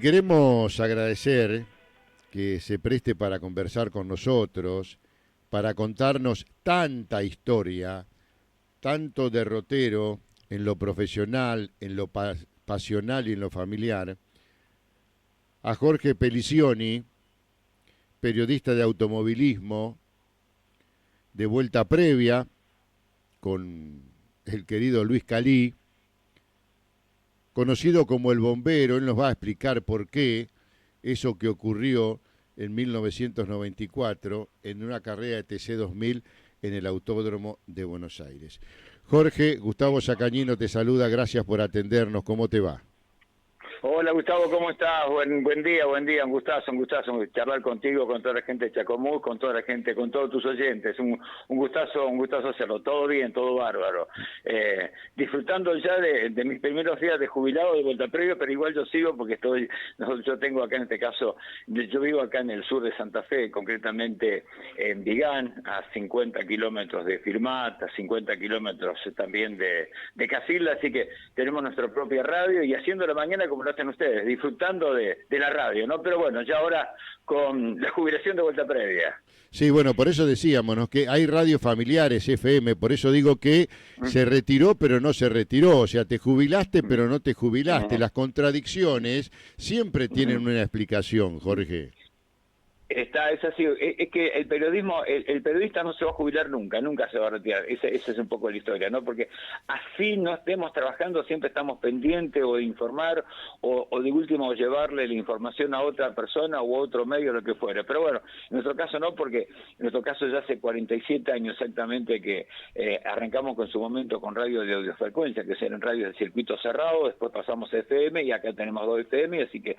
Queremos agradecer que se preste para conversar con nosotros, para contarnos tanta historia, tanto derrotero en lo profesional, en lo pasional y en lo familiar, a Jorge Pelicioni, periodista de automovilismo, de Vuelta Previa, con el querido Luis Calí, conocido como el bombero. Él nos va a explicar por qué eso que ocurrió en 1994 en una carrera de TC2000 en el Autódromo de Buenos Aires. Jorge, Gustavo Sacañino te saluda, gracias por atendernos, ¿cómo te va? Hola Gustavo, ¿cómo estás? Buen día, un gustazo charlar contigo, con toda la gente de Chacomús, con toda la gente, con todos tus oyentes, un gustazo hacerlo, todo bien, todo bárbaro. Disfrutando ya de mis primeros días de jubilado de Vuelta Previa, pero igual yo sigo porque yo tengo acá en este caso, yo vivo acá en el sur de Santa Fe, concretamente en Vigán, a 50 kilómetros de Firmat, a 50 kilómetros también de Casilda, así que tenemos nuestra propia radio y haciendo la mañana como lo hacen ustedes, disfrutando de la radio, ¿no? Pero bueno, ya ahora con la jubilación de Vuelta Previa. Sí, bueno, por eso decíamos, ¿no?, que hay radios familiares, FM, por eso digo que se retiró pero no se retiró, o sea, te jubilaste pero no te jubilaste. Las contradicciones siempre tienen una explicación, Jorge. Es así, es que el periodismo, el periodista no se va a jubilar nunca se va a retirar, esa es un poco la historia, ¿no? Porque así no estemos trabajando, siempre estamos pendientes o de informar o de último llevarle la información a otra persona o a otro medio, lo que fuera. Pero bueno, en nuestro caso no, porque en nuestro caso ya hace 47 años exactamente que arrancamos con su momento con radio de audiofrecuencia, que eran radios de circuito cerrado, después pasamos a FM y acá tenemos 2 FM, así que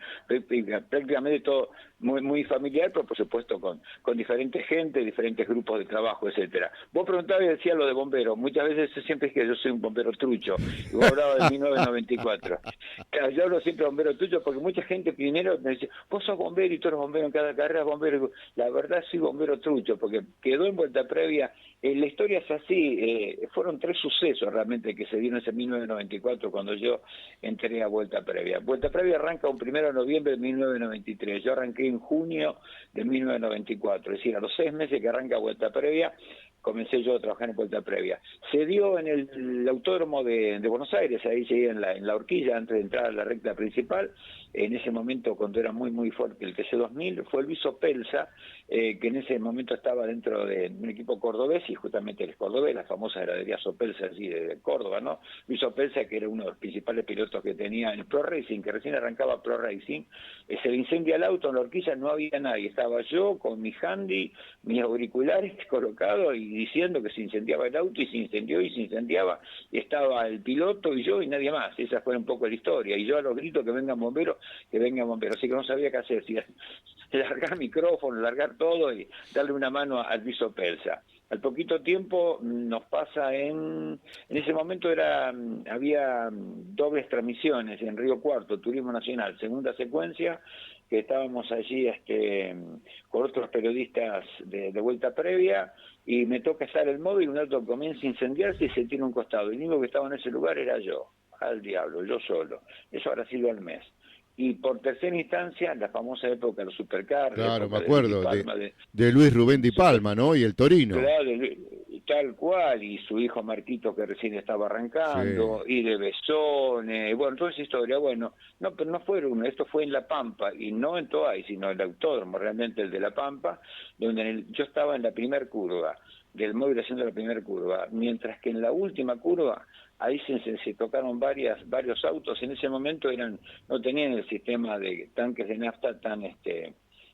prácticamente todo muy familiar, pero por supuesto con diferentes gente, diferentes grupos de trabajo, etcétera. Vos preguntabas y decías lo de bombero. Muchas veces siempre es que yo soy un bombero trucho. Y vos hablabas de 1994. Claro, yo hablo siempre de bombero trucho porque mucha gente primero me dice, vos sos bombero y tú eres bombero en cada carrera, bombero. La verdad soy bombero trucho porque quedó en Vuelta Previa. La historia es así, fueron 3 sucesos realmente que se dieron ese 1994 cuando yo entré a Vuelta Previa. Vuelta Previa arranca un 1 de noviembre de 1993. Yo arranqué en junio de 1994, es decir, a los 6 meses que arranca Vuelta Previa, comencé yo a trabajar en Vuelta Previa. Se dio en el Autódromo de Buenos Aires, ahí llegué en la horquilla antes de entrar a la recta principal. En ese momento, cuando era muy fuerte el TC2000, fue Luis Opelsa, que en ese momento estaba dentro de un equipo cordobés, y justamente el cordobés, la famosa heladería Opelsa allí de Córdoba, ¿no? Luis Opelsa, que era uno de los principales pilotos que tenía en el Pro Racing, que recién arrancaba Pro Racing, se le incendia el auto en la horquilla, no había nadie, estaba yo con mi handy, mis auriculares colocados y diciendo que se incendiaba el auto, y se incendió y se incendiaba, y estaba el piloto y yo y nadie más. Esa fue un poco la historia, y yo a los gritos que vengan bomberos, así que no sabía qué hacer, si largar micrófono, largar todo y darle una mano al Luis Opelsa. Al poquito tiempo nos pasa en ese momento había dobles transmisiones en Río Cuarto, Turismo Nacional, segunda secuencia, que estábamos allí con otros periodistas de Vuelta Previa, y me toca estar el móvil, un auto comienza a incendiarse y se tira a un costado. El único que estaba en ese lugar era yo, al diablo, yo solo. Eso habrá sido al mes. Y por tercera instancia, la famosa época de los supercars, Claro, me época de Luis Di acuerdo Palma, de Luis Rubén Di Palma, ¿no? Y el Torino. claro, tal cual, y su hijo Marquito que recién estaba Sí. arrancando, y de Besone, bueno, toda esa historia, bueno, no, pero no fue uno, esto fue en La Pampa, y no en Toay, sino en el autódromo, realmente el de La Pampa, donde yo estaba en la primer curva, del móvil haciendo la primera curva, mientras que en la última curva, ahí se tocaron varios autos, en ese momento no tenían el sistema de tanques de nafta tan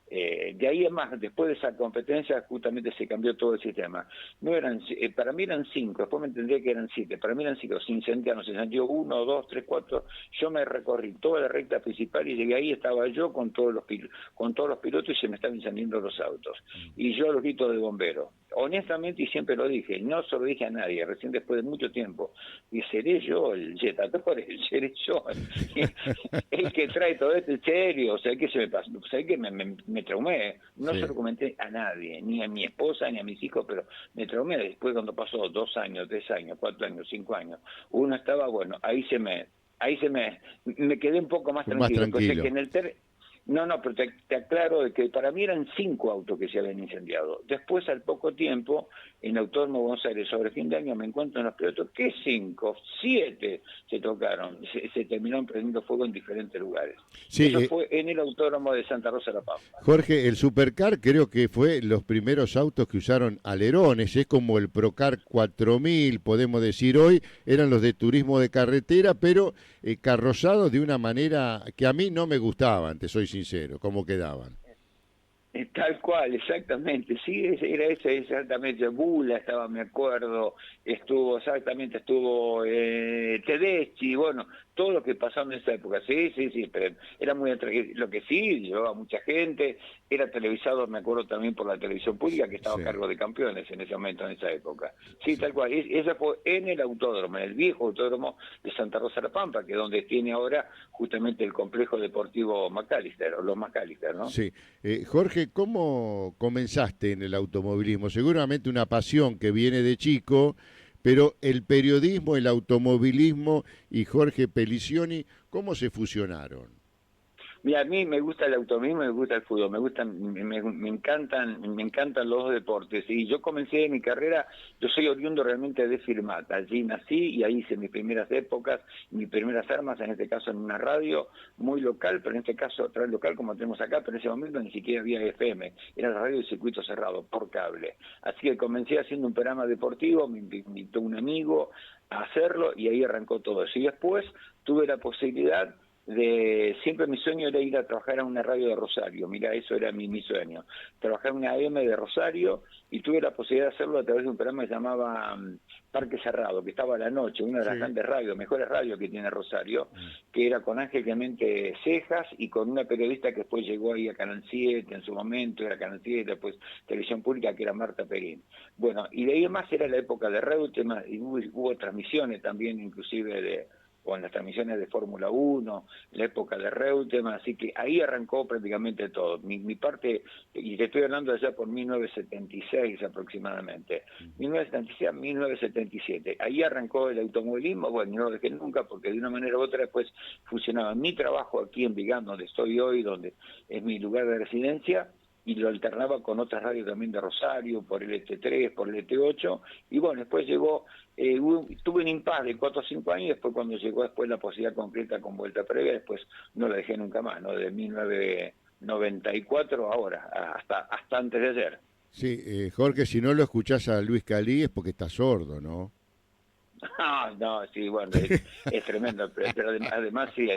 de ahí es más, después de esa competencia justamente se cambió todo el sistema. No eran, para mí eran 5, después me entendí que eran 7, para mí eran 5, se incendió 1, 2, 3, 4, yo me recorrí toda la recta principal y llegué ahí, estaba yo con todos los pilotos y se me estaban incendiando los autos. Y yo los gritos de bombero. Honestamente, y siempre lo dije, no se lo dije a nadie, recién después de mucho tiempo, y seré yo el jetador, seré yo el que trae todo esto en serio, o sea, ¿qué se me pasó? O sea, que me traumé, no Sí. se lo comenté a nadie, ni a mi esposa, ni a mis hijos, pero me traumé después cuando pasó 2 años, 3 años, 4 años, 5 años, uno estaba, bueno, ahí se me ahí me quedé un poco más Más tranquilo. Pues tranquilo. que en el no, pero te aclaro de que para mí eran 5 autos que se habían incendiado. Después, al poco tiempo, en Autódromo Buenos Aires, sobre fin de año, me encuentro en los pilotos. ¿Qué 5? 7 se tocaron. Se terminaron prendiendo fuego en diferentes lugares. Sí, Eso fue en el Autódromo de Santa Rosa de la Pampa. Jorge, el Supercar creo que fue los primeros autos que usaron alerones, es como el Procar 4000, podemos decir hoy, eran los de turismo de carretera, pero carrozados de una manera que a mí no me gustaban, te soy sincero, cómo quedaban. Tal cual, exactamente, sí, era ese exactamente, Bula estaba, me acuerdo, estuvo Tedeschi, bueno, todo lo que pasó en esa época, sí, pero era muy atractivo. Lo que sí, llevaba mucha gente, era televisado, me acuerdo también por la televisión pública que estaba Sí, a cargo de Campeones en ese momento, en esa época. Sí, sí. tal cual, esa fue en el autódromo, en el viejo autódromo de Santa Rosa de la Pampa, que es donde tiene ahora justamente el complejo deportivo McAllister, o los McAllister, ¿no? Sí. Jorge, ¿cómo comenzaste en el automovilismo? Seguramente una pasión que viene de chico, pero el periodismo, el automovilismo y Jorge Pelicioni, ¿cómo se fusionaron? Mira, a mí me gusta el automovilismo, me gusta el fútbol, me encantan los dos deportes. Y yo comencé mi carrera, yo soy oriundo realmente de Firmat, allí nací y ahí hice mis primeras épocas, mis primeras armas, en este caso en una radio muy local, pero en este caso tan local como tenemos acá, pero en ese momento ni siquiera había FM, era la radio de circuito cerrado, por cable. Así que comencé haciendo un programa deportivo, me invitó un amigo a hacerlo y ahí arrancó todo eso. Y después tuve la posibilidad siempre mi sueño era ir a trabajar a una radio de Rosario, mira, eso era mi sueño, trabajar en una AM de Rosario, y tuve la posibilidad de hacerlo a través de un programa que se llamaba Parque Cerrado, que estaba a la noche, una de las Sí. grandes radios, mejores radios que tiene Rosario, Mm. que era con Ángel Clemente Cejas y con una periodista que después llegó ahí a Canal 7 en su momento, era Canal 7, después Televisión Pública, que era Marta Perín. Bueno, y de ahí en más era la época de Reutemann, y hubo transmisiones también, inclusive o en las transmisiones de Fórmula 1, la época de Reutemann, así que ahí arrancó prácticamente todo. Mi parte, y te estoy hablando de allá por 1976 aproximadamente, 1976 a 1977, ahí arrancó el automovilismo, bueno, no lo dejé nunca porque de una manera u otra después funcionaba mi trabajo aquí en Vigán, donde estoy hoy, donde es mi lugar de residencia, y lo alternaba con otras radios también de Rosario, por el ET3, por el ET8, y bueno, después llegó, tuve un impasse de 4 o 5 años, y después cuando llegó después la posibilidad concreta con vuelta previa, después no la dejé nunca más, ¿no? De 1994 ahora, hasta antes de ayer. Sí, Jorge, si no lo escuchás a Luis Calí es porque está sordo, ¿no? No, sí, bueno, es tremendo, pero además sí,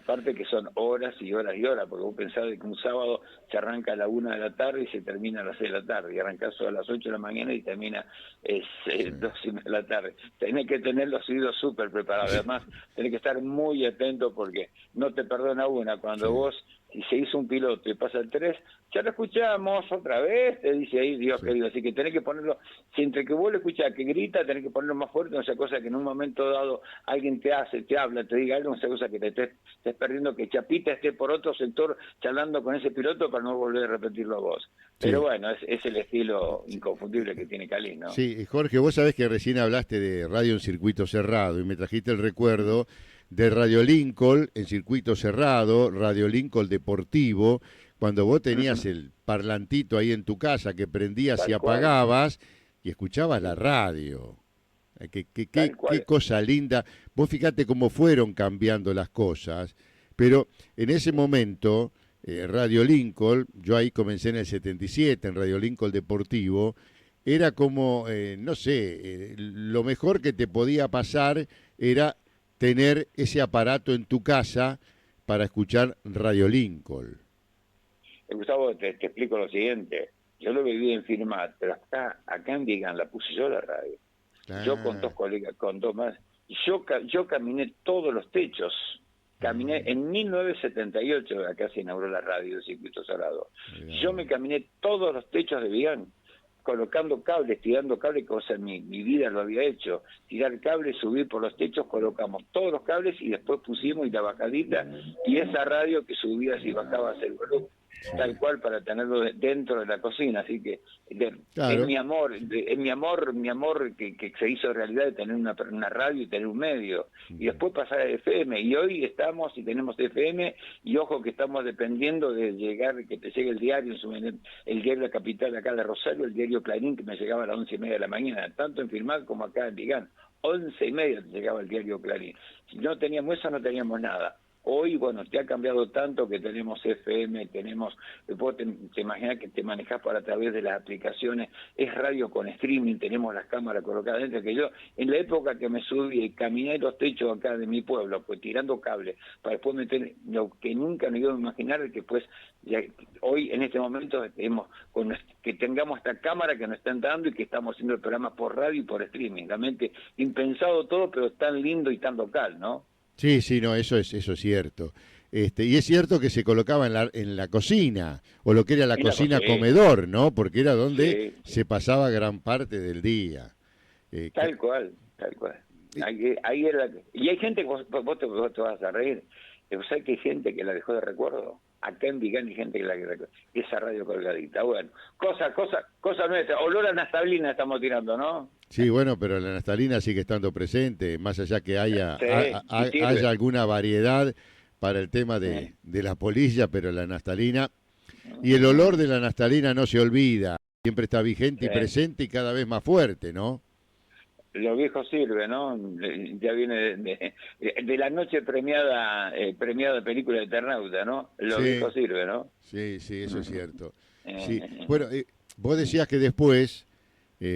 aparte que son horas y horas y horas, porque vos pensás que un sábado se arranca a la 1 de la tarde y se termina a las 6 de la tarde, y arrancás a las 8 de la mañana y termina Sí, 2:30 de la tarde. Tenés que tener los oídos súper preparados, además tenés que estar muy atento porque no te perdona una, cuando sí, vos, si se hizo un piloto y pasa el 3, ya lo escuchamos otra vez, te dice ahí, Dios sí. querido, así que tenés que ponerlo, si entre que vos lo escuchás que grita, tenés que ponerlo más fuerte, no sea cosa que en un momento dado alguien te habla, te diga algo, no sea cosa que te estés perdiendo, que Chapita esté por otro sector charlando con ese piloto para no volver a repetirlo a vos. Pero Sí, bueno, es el estilo inconfundible que tiene Cali, ¿no? sí, Jorge, vos sabés que recién hablaste de radio en circuito cerrado y me trajiste el recuerdo de Radio Lincoln en circuito cerrado, Radio Lincoln deportivo, cuando vos tenías Ujú. el parlantito ahí en tu casa que prendías y Tal cual, apagabas y escuchabas la radio. tal Qué cual. cosa linda. Vos fíjate cómo fueron cambiando las cosas, pero en ese momento, Radio Lincoln, yo ahí comencé en el 77, en Radio Lincoln Deportivo, era como, no sé, lo mejor que te podía pasar era tener ese aparato en tu casa para escuchar Radio Lincoln. Gustavo, te explico lo siguiente. Yo lo viví en Firmat, pero acá en Vigan la puse yo la radio. Yo con Ah, 2 colegas, con 2 más. Yo caminé todos los techos. Caminé mm, en 1978, acá se inauguró la radio de Circuito Cerrado. mirá Yo me vos. caminé todos los techos de Vigan, colocando cables, tirando cables, cosa en mi vida lo había hecho. Tirar cables, subir por los techos, colocamos todos los cables y después pusimos y la bajadita y esa radio que subías y bajabas el volumen Sí. tal cual, para tenerlo dentro de la cocina, así que Claro. es mi amor, es mi amor que se hizo realidad de tener una radio y tener un medio, y después pasar a FM, y hoy estamos y tenemos FM, y ojo que estamos dependiendo de llegar, que te llegue el diario, el diario La Capital acá de Rosario, el diario Clarín, que me llegaba a las 11:30 de la mañana, tanto en Filmar como acá en Vigán, 11:30 llegaba el diario Clarín. Si no teníamos eso, no teníamos nada. Hoy, bueno, te ha cambiado tanto que tenemos FM, vos te imaginas que te manejás a través de las aplicaciones, es radio con streaming, tenemos las cámaras colocadas dentro, que yo, en la época que me subí y caminé los techos acá de mi pueblo, pues tirando cables, para después meter lo que nunca me iba a imaginar, que pues, hoy en este momento que tengamos esta cámara que nos están dando y que estamos haciendo el programa por radio y por streaming, realmente impensado todo, pero tan lindo y tan local, ¿no? Sí, sí, no, eso es cierto. Y es cierto que se colocaba en la cocina, o lo que era la En la cocina cocina, comedor, ¿no? Porque era donde sí, se sí. pasaba gran parte del día. Eh, ca- Tal cual, tal cual. eh, Ahí era. Y hay gente, vos te vas a reír, ¿sabés que hay gente que la dejó de recuerdo? Acá en Vigán hay gente que la que recuerda. Esa radio colgadita. Bueno, cosa nuestra. Olor a naftalina estamos tirando, ¿no? sí, bueno, pero la naftalina sigue estando presente, más allá que Sí, y haya sirve. alguna variedad para el tema de la polilla, pero la naftalina y el olor de la naftalina no se olvida, siempre está vigente y Sí. presente y cada vez más fuerte, ¿no? Lo viejo sirve, ¿no? Ya viene de la noche premiada película de Eternauta, ¿no? Lo viejo Sí, sirve, ¿no? sí, sí, eso es cierto. Sí, Eh, bueno, vos decías que después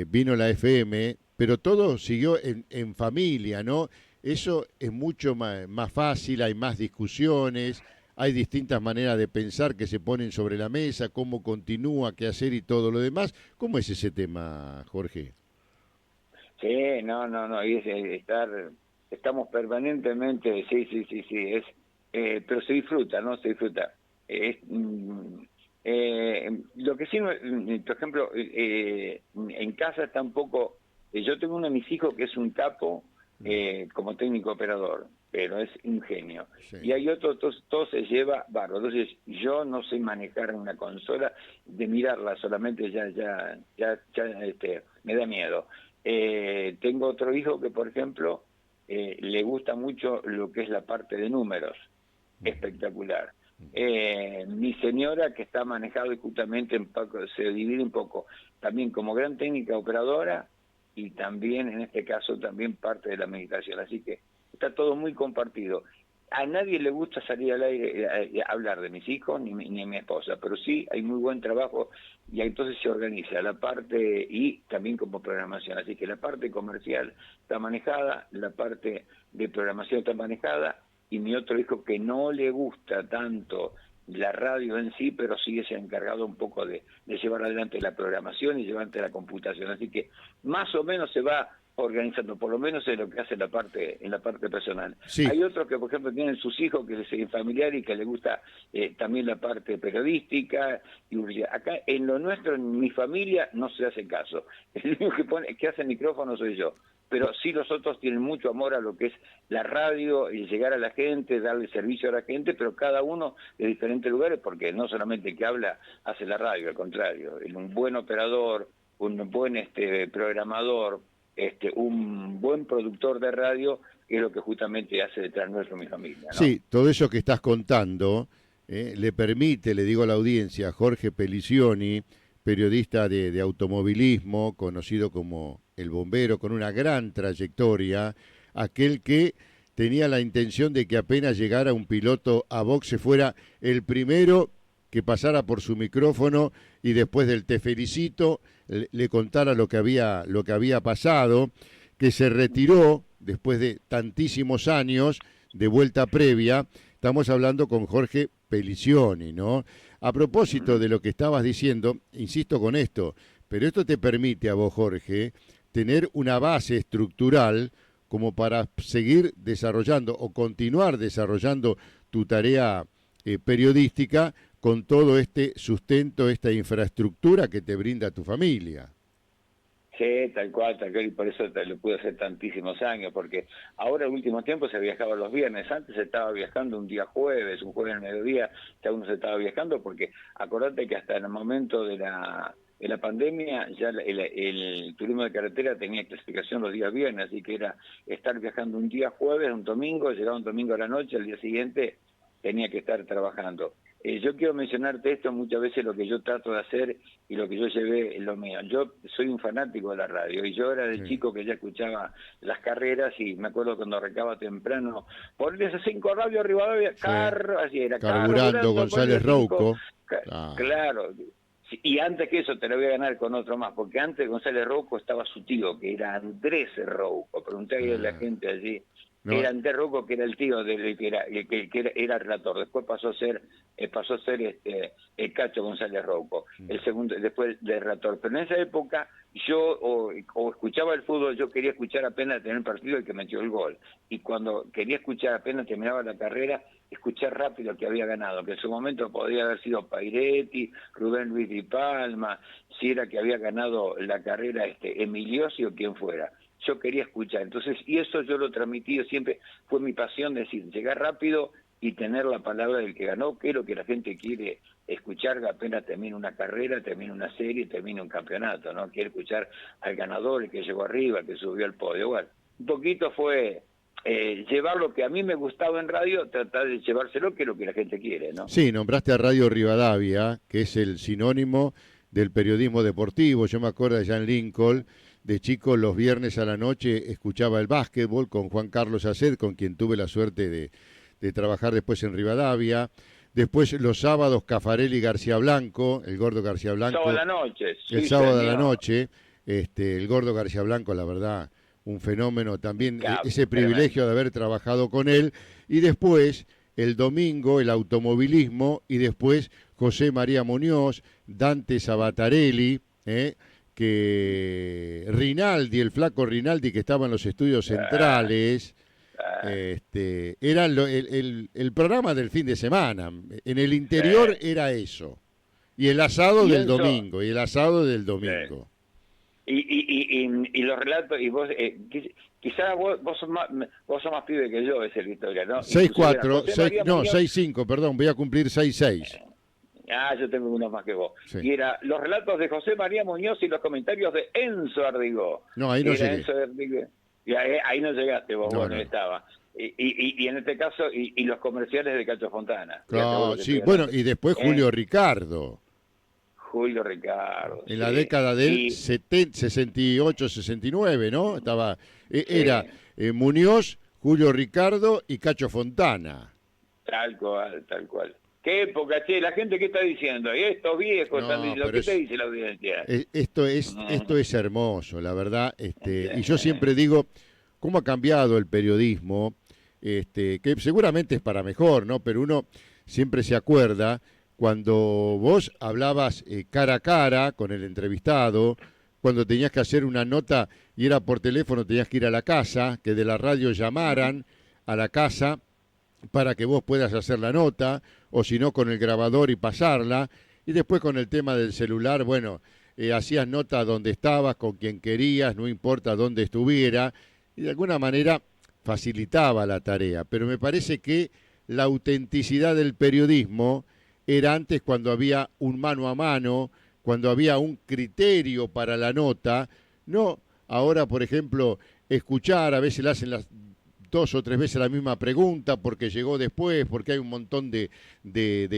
vino la FM, pero todo siguió en familia, ¿no? Eso es mucho más fácil, hay más discusiones, hay distintas maneras de pensar que se ponen sobre la mesa, cómo continúa, qué hacer y todo lo demás. ¿Cómo es ese tema, Jorge? Sí, no, y estamos permanentemente, sí, pero se disfruta, ¿no? Se disfruta. Lo que sí, por ejemplo, en casa está un poco, yo tengo uno de mis hijos que es un capo Mm, como técnico operador, pero es un genio. Y sí. hay otro, todo se lleva bárbaro. Entonces, yo no sé manejar una consola, de mirarla solamente me da miedo. Tengo otro hijo que, por ejemplo, le gusta mucho lo que es la parte de números, Ujú, espectacular. ujú. Mi señora, que está manejado y justamente se divide un poco, también como gran técnica operadora y también, en este caso, también parte de la meditación. Así que está todo muy compartido. A nadie le gusta salir al aire a hablar de mis hijos ni mi esposa, pero sí hay muy buen trabajo y entonces se organiza la parte y también como programación. Así que la parte comercial está manejada, la parte de programación está manejada y mi otro hijo que no le gusta tanto la radio en sí, pero sí se ha encargado un poco de llevar adelante la programación y llevar adelante la computación. Así que más o menos se va organizando, por lo menos es lo que hace en la parte personal. Sí, Hay otros que, por ejemplo, tienen sus hijos que es familiar y que les gusta también la parte periodística. Acá, en lo nuestro, en mi familia, no se hace caso. El único que hace el micrófono soy yo. Pero sí los otros tienen mucho amor a lo que es la radio y llegar a la gente, darle servicio a la gente, pero cada uno de diferentes lugares, porque no solamente el que habla hace la radio, al contrario. Un buen operador, un buen programador, un buen productor de radio, que es lo que justamente hace detrás nuestro mi familia, ¿no? sí, todo eso que estás contando le permite, le digo a la audiencia, a Jorge Pelicioni, periodista de automovilismo, conocido como El Bombero, con una gran trayectoria, aquel que tenía la intención de que apenas llegara un piloto a boxe fuera el primero que pasara por su micrófono y después del te felicito le contara lo que había pasado, que se retiró después de tantísimos años de vuelta previa. Estamos hablando con Jorge Pelicioni, ¿no? A propósito de lo que estabas diciendo, insisto con esto, pero esto te permite a vos, Jorge, tener una base estructural como para seguir desarrollando o continuar desarrollando tu tarea periodística con todo este sustento, esta infraestructura que te brinda tu familia. Sí, tal cual, y por eso lo pude hacer tantísimos años, porque ahora en último tiempo se viajaba los viernes, antes se estaba viajando un día jueves, un jueves al mediodía, ya uno se estaba viajando, porque acordate que hasta en el momento de la pandemia ya el turismo de carretera tenía clasificación los días viernes, así que era estar viajando un día jueves, un domingo, llegaba un domingo a la noche, al día siguiente tenía que estar trabajando. Yo quiero mencionarte esto, muchas veces lo que yo trato de hacer y lo que yo llevé es lo mío. Yo soy un fanático de la radio y yo era de Sí. chico que ya escuchaba las carreras y me acuerdo cuando arrancaba temprano, por ese 5 radio Rivadavia, Sí. carro, así era, Carburando carburando por González el 5, Rouco. Claro. claro. Sí, y antes que eso te lo voy a ganar con otro más, porque antes de González Rouco estaba su tío, que era Andrés Rouco. Pregunté a la Ah, gente allí, no, era Andrés Rouco, que era el tío del que era, era relator. Después pasó a ser el Cacho González Rouco, el segundo, después de relator. Pero en esa época yo o escuchaba el fútbol, yo quería escuchar apenas tener el partido el que metió el gol. Y cuando quería escuchar apenas terminaba la carrera, escuchar rápido que había ganado, que en su momento podría haber sido Pairetti, Rubén Luis Di Palma, si era que había ganado la carrera Emiliosi o quien fuera. Yo quería escuchar, entonces, y eso yo lo transmití siempre, fue mi pasión, decir, llegar rápido y tener la palabra del que ganó, que es lo que la gente quiere escuchar apenas termina una carrera, termina una serie, termina un campeonato, ¿no? Quiere escuchar al ganador, el que llegó arriba, el que subió al podio. Bueno, un poquito fue llevar lo que a mí me gustaba en radio, tratar de llevárselo, que es lo que la gente quiere, ¿no? sí, nombraste a Radio Rivadavia, que es el sinónimo del periodismo deportivo. Yo me acuerdo allá en Lincoln, de chico los viernes a la noche escuchaba el básquetbol con Juan Carlos Aced, con quien tuve la suerte de trabajar después en Rivadavia. Después los sábados Cafarelli García Blanco, el gordo García Sábado a Blanco, la noche, el sí sábado a la señor, noche, el gordo García Blanco, la verdad, un fenómeno también, ese tremendo. privilegio de haber trabajado con él. Y después, el domingo, el automovilismo, y después José María Muñoz, Dante Sabatarelli, que Rinaldi, el flaco Rinaldi que estaba en los estudios Ah, centrales, ah, era el programa del fin de semana. En el sí. interior era eso. Y el asado Y del Enzo, domingo, y el asado del sí. domingo. Y los relatos, y vos, quizás vos sos más pibe que yo, esa es la historia, ¿no? Seis Inclusive era cuatro José seis María no, Muñoz, 6-5 perdón, voy a cumplir 6-6. yo tengo unos más que vos, Sí. y era los relatos de José María Muñoz y los comentarios de Enzo Ardigó, No, ahí no que era llegué. Enzo Ardigó, y ahí no llegaste vos, No, bueno, no, ahí no. estaba. Y en este caso, y los comerciales de Cacho Fontana, fíjate vos lo Claro, que sí, estoy bueno, hablando. y después ¿Eh? Julio Ricardo, Julio Ricardo, en la sí. década del Y 68-69, ¿no? Estaba, era sí, Muñoz, Julio Ricardo y Cacho Fontana. tal cual, tal cual. ¿Qué época, che? La gente, ¿qué está diciendo? Y estos viejos están No, diciendo, pero ¿qué te dice la audiencia? esto es hermoso, la verdad. Y yo Sí. siempre digo, ¿cómo ha cambiado el periodismo? Que seguramente es para mejor, ¿no? Pero uno siempre se acuerda cuando vos hablabas cara a cara con el entrevistado, cuando tenías que hacer una nota y era por teléfono, tenías que ir a la casa, que de la radio llamaran a la casa para que vos puedas hacer la nota, o si no con el grabador y pasarla, y después con el tema del celular, bueno, hacías nota donde estabas, con quien querías, no importa dónde estuviera, y de alguna manera facilitaba la tarea, pero me parece que la autenticidad del periodismo era antes cuando había un mano a mano, cuando había un criterio para la nota, no ahora, por ejemplo, escuchar, a veces le hacen las 2 o 3 veces la misma pregunta porque llegó después, porque hay un montón de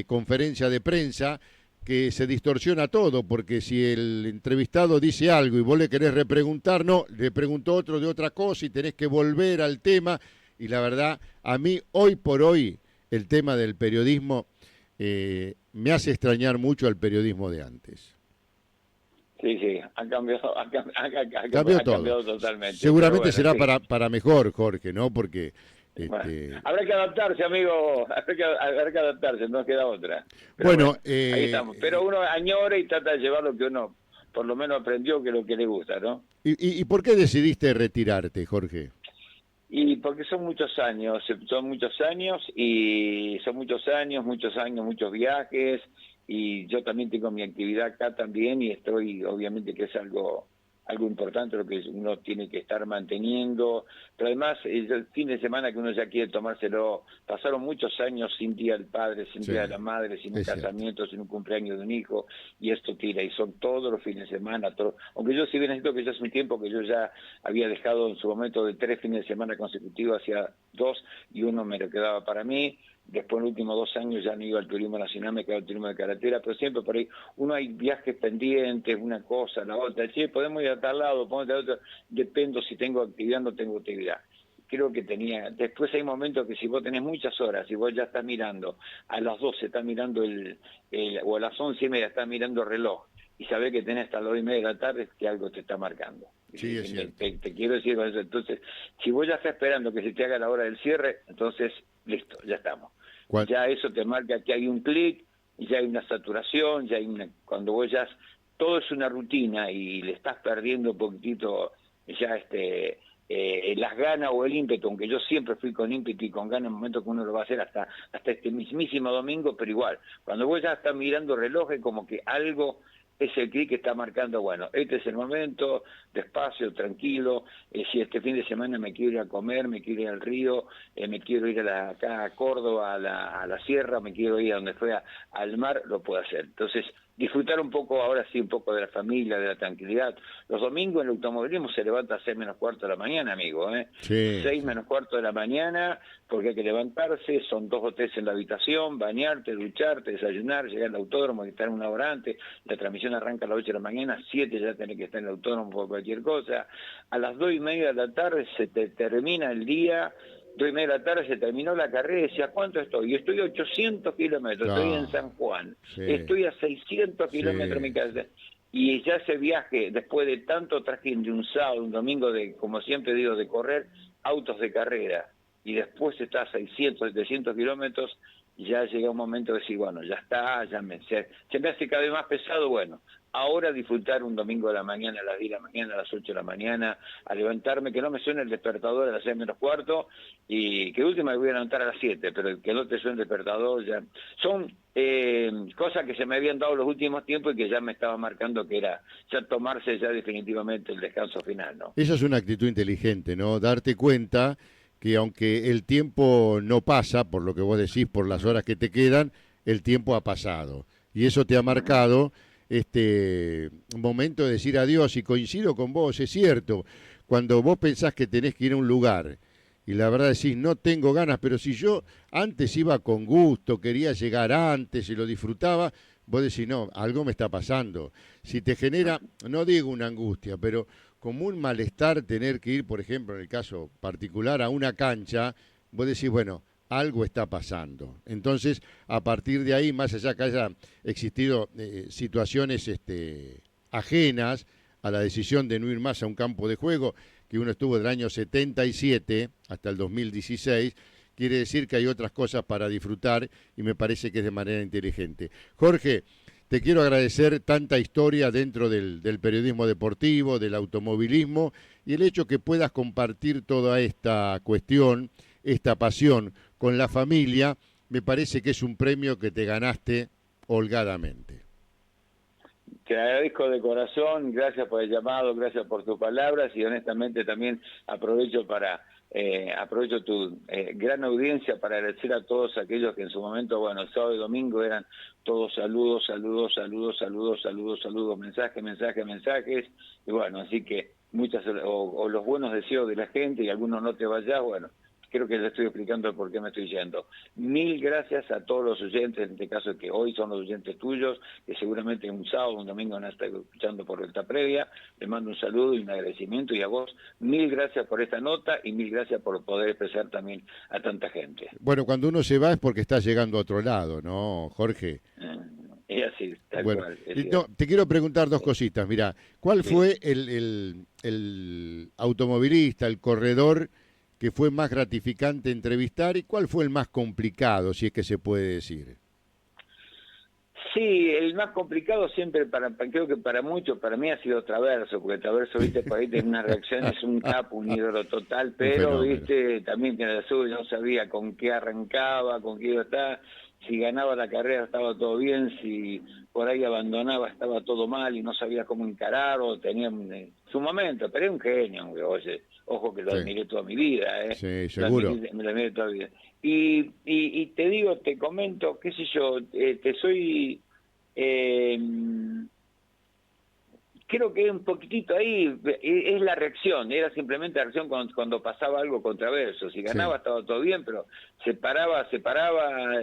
conferencia de prensa que se distorsiona todo, porque si el entrevistado dice algo y vos le querés repreguntar, no, le preguntó otro de otra cosa y tenés que volver al tema. Y la verdad, a mí hoy por hoy el tema del periodismo me hace extrañar mucho al periodismo de antes. Sí, sí, Cambió ha todo. cambiado totalmente, pero Seguramente bueno, será sí. para mejor, Jorge, ¿no? Porque Bueno, este, habrá que adaptarse, amigo, habrá que adaptarse, no queda otra. Pero bueno, bueno, ahí estamos. Pero uno añora y trata de llevar lo que uno por lo menos aprendió, que es lo que le gusta, ¿no? ¿y por qué decidiste retirarte, Jorge? Y porque son muchos años y son muchos años, muchos viajes y yo también tengo mi actividad acá también y estoy, obviamente que es algo importante lo que uno tiene que estar manteniendo, pero además el fin de semana que uno ya quiere tomárselo, pasaron muchos años sin Día del Padre, sin Sí, Día de la Madre, sin un es cierto. casamiento, sin un cumpleaños de un hijo, y esto tira, y son todos los fines de semana, aunque yo si bien es cierto que ya hace un tiempo que yo ya había dejado en su momento de 3 fines de semana consecutivos hacia 2, y uno me lo quedaba para mí. Después, en los últimos 2 años ya no iba al turismo nacional, me quedaba el turismo de carretera, pero siempre por ahí uno hay viajes pendientes, una cosa, la otra. Sí, podemos ir a tal lado, podemos ir a otro. Dependo si tengo actividad o no tengo actividad. Creo que tenía. Después hay momentos que si vos tenés muchas horas, y vos ya estás mirando, a las 12 estás mirando o a las 11:30 estás mirando el reloj, y sabés que tenés hasta las 2:30 de la tarde, que algo te está marcando. Sí, es cierto. Te quiero decir con eso. Entonces, si vos ya estás esperando que se te haga la hora del cierre, entonces, listo, ya estamos. Cuan- Ya eso te marca que hay un clic, ya hay una saturación, ya hay cuando vos ya, todo es una rutina y le estás perdiendo un poquitito ya las ganas o el ímpetu, aunque yo siempre fui con ímpetu y con ganas en el momento que uno lo va a hacer hasta este mismísimo domingo, pero igual, cuando vos ya estás mirando reloj es como que algo es el clic que está marcando, bueno, este es el momento, despacio, tranquilo, si este fin de semana me quiero ir a comer, me quiero ir al río, me quiero ir acá a Córdoba, a la sierra, me quiero ir a donde fue al mar, lo puedo hacer. Entonces, disfrutar un poco, ahora sí, un poco de la familia, de la tranquilidad. Los domingos en el automovilismo se levanta a 6 menos cuarto de la mañana, amigo, ¿eh? Sí, 6 sí. menos cuarto de la mañana, porque hay que levantarse, son 2 o 3 en la habitación, bañarte, ducharte, desayunar, llegar al autódromo, que estar una hora antes, la transmisión arranca a las 8 de la mañana, 7 ya tenés que estar en el autódromo por cualquier cosa, a las 2:30 de la tarde se te termina el día, 2:30 de la tarde se terminó la carrera, y decía, ¿cuánto estoy? Y estoy a 800 kilómetros, estoy en San Claro. Juan, Sí, estoy a 600 kilómetros de mi sí, casa, y ya ese viaje, después de tanto trajín de un sábado, un domingo, de, como siempre digo, de correr autos de carrera, y después está a 600, 700 kilómetros, ya llega un momento de decir, bueno, ya está, se me hace cada vez más pesado, bueno, ahora disfrutar un domingo de la mañana, a las 10 de la mañana, a las 8 de la mañana, a levantarme, que no me suene el despertador a las 6 menos cuarto, y que de última me voy a levantar a las 7, pero que no te suene el despertador, ya. Son cosas que se me habían dado los últimos tiempos y que ya me estaba marcando que era ya tomarse ya definitivamente el descanso final, ¿no? esa es una actitud inteligente, ¿no? Darte cuenta que aunque el tiempo no pasa, por lo que vos decís, por las horas que te quedan, el tiempo ha pasado. Y eso te ha marcado este momento de decir adiós. Y coincido con vos, es cierto, cuando vos pensás que tenés que ir a un lugar y la verdad decís, no tengo ganas, pero si yo antes iba con gusto, quería llegar antes y lo disfrutaba, vos decís, no, algo me está pasando. Si te genera, no digo una angustia, pero como un malestar tener que ir, por ejemplo, en el caso particular, a una cancha, vos decís, bueno, algo está pasando. Entonces, a partir de ahí, más allá que haya existido situaciones ajenas a la decisión de no ir más a un campo de juego, que uno estuvo del año 77 hasta el 2016, quiere decir que hay otras cosas para disfrutar y me parece que es de manera inteligente. Jorge, te quiero agradecer tanta historia dentro del periodismo deportivo, del automovilismo y el hecho que puedas compartir toda esta cuestión, esta pasión con la familia, me parece que es un premio que te ganaste holgadamente. Te agradezco de corazón, gracias por el llamado, gracias por tus palabras y honestamente también aprovecho tu gran audiencia para agradecer a todos aquellos que en su momento, bueno, el sábado y domingo eran todos saludos, saludos, saludos, saludos, saludos, saludos, mensajes, mensajes, mensajes, y bueno, así que muchas, o los buenos deseos de la gente y algunos no te vayas, bueno, creo que ya estoy explicando por qué me estoy yendo. Mil gracias a todos los oyentes, en este caso que hoy son los oyentes tuyos, que seguramente un sábado, un domingo van a estar escuchando por vuelta previa. Les mando un saludo y un agradecimiento, y a vos, mil gracias por esta nota y mil gracias por poder expresar también a tanta gente. Bueno, cuando uno se va es porque está llegando a otro lado, ¿no, Jorge? Es así, tal Bueno, cual, es y no, cierto. te quiero preguntar dos cositas. Mira, ¿cuál Sí. fue el automovilista, el corredor que fue más gratificante entrevistar y cuál fue el más complicado, si es que se puede decir? Sí, el más complicado siempre, creo que para muchos, para mí ha sido Traverso, porque Traverso, viste, por ahí tiene unas reacciones, un capo, un ídolo total, Un pero, fenómeno. viste, también tiene la suya, no sabía con qué arrancaba, con qué iba a estar, si ganaba la carrera estaba todo bien, si por ahí abandonaba estaba todo mal y no sabía cómo encarar o tenía su momento, pero era un genio, oye, ojo que lo Sí, admiré toda mi vida, sí, lo seguro. lo admiré toda mi vida. Y te digo, te comento, qué sé yo, te soy... Eh, creo que un poquitito ahí es la reacción, era simplemente la reacción cuando pasaba algo controverso. Si Sí, ganaba estaba todo bien, pero se paraba,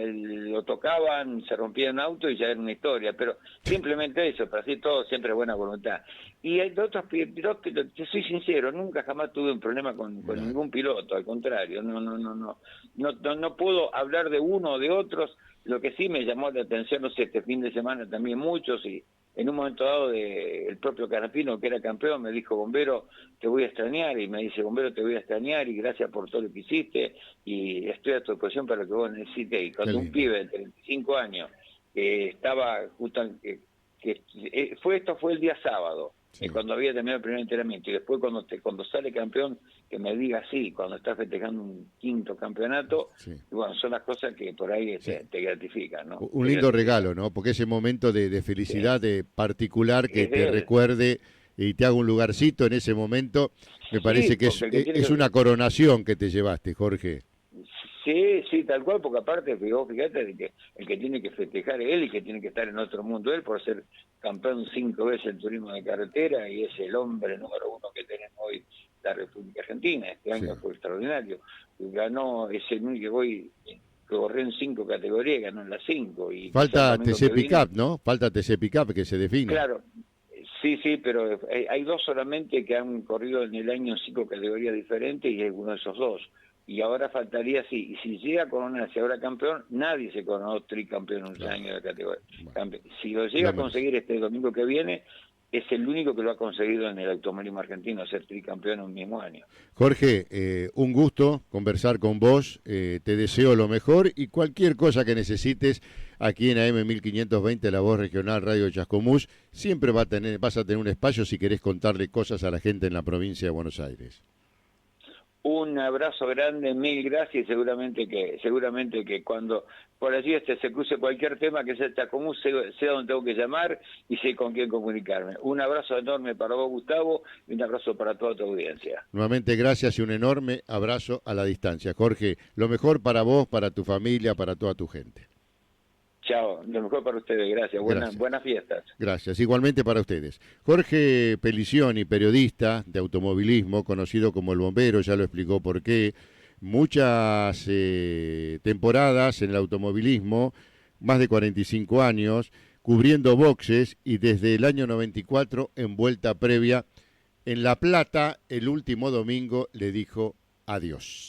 lo tocaban, se rompía un auto y ya era una historia. Pero simplemente eso, para así todo siempre buena voluntad. Y hay de otros pilotos, te soy sincero, nunca jamás tuve un problema con mirá, ningún piloto, al contrario, no puedo hablar de uno o de otros. Lo que sí me llamó la atención, no sé, este fin de semana también muchos y en un momento dado el propio Canapino, que era campeón, me dijo, Bombero, te voy a extrañar, y me dice, Bombero, te voy a extrañar, y gracias por todo lo que hiciste, y estoy a tu disposición para lo que vos necesites. Y qué cuando un lindo. pibe de 35 años, que estaba justo, esto fue el día sábado, Sí, cuando había terminado el primer entrenamiento, y después cuando sale campeón, que me diga sí, cuando estás festejando un quinto campeonato, sí, y bueno, son las cosas que por ahí sí. te gratifican, ¿no? Un Te lindo gratifican. regalo, ¿no? Porque ese momento de Sí, felicidad de particular que es te de él. recuerde y te haga un lugarcito en ese momento, me Sí, parece que porque el que tiene es una que... coronación que te llevaste, Jorge. Sí, sí, tal cual, porque aparte, vos fíjate de que el que tiene que festejar es él y que tiene que estar en otro mundo él por ser campeón 5 veces en turismo de carretera y es el hombre número uno que tenemos hoy la República Argentina. Este Sí. año fue extraordinario. Ganó, es el único que hoy que corrió en 5 categorías, ganó en las 5 y quizá el Falta domingo TC que viene. Pickup, ¿no? Falta TC Pickup que se defina. Claro, sí, sí, pero hay dos solamente que han corrido en el año en 5 categorías diferentes y es uno de esos dos. Y ahora faltaría, sí, y si llega a coronarse ahora campeón, nadie se coronó tricampeón en un Claro. año de categoría. Bueno, Si lo llega lo a merece. conseguir este domingo que viene, es el único que lo ha conseguido en el automovilismo argentino, ser tricampeón en un mismo año. Jorge, un gusto conversar con vos. Te deseo lo mejor y cualquier cosa que necesites aquí en AM 1520, la voz regional Radio Chascomús, siempre vas a tener un espacio si querés contarle cosas a la gente en la provincia de Buenos Aires. Un abrazo grande, mil gracias y seguramente que cuando por allí se cruce cualquier tema que sea común, sé dónde tengo que llamar y sé con quién comunicarme. Un abrazo enorme para vos, Gustavo, y un abrazo para toda tu audiencia. Nuevamente gracias y un enorme abrazo a la distancia. Jorge, lo mejor para vos, para tu familia, para toda tu gente. Chao, lo mejor para ustedes, gracias. Gracias. Buenas fiestas. Gracias. Igualmente para ustedes. Jorge Pelicioni, periodista de automovilismo, conocido como el bombero, ya lo explicó por qué. Muchas temporadas en el automovilismo, más de 45 años, cubriendo boxes y desde el año 94 en vuelta previa. En La Plata, el último domingo, le dijo adiós.